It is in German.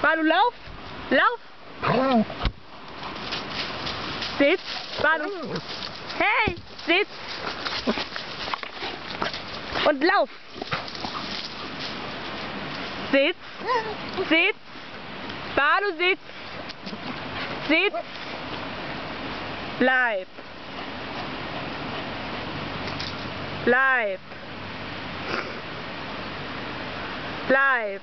Balu, lauf! Lauf! Sitz! Balu! Hey! Sitz! Und lauf! Sitz! Sitz! Balu, sitz! Sitz! Bleib! Bleib! Bleib!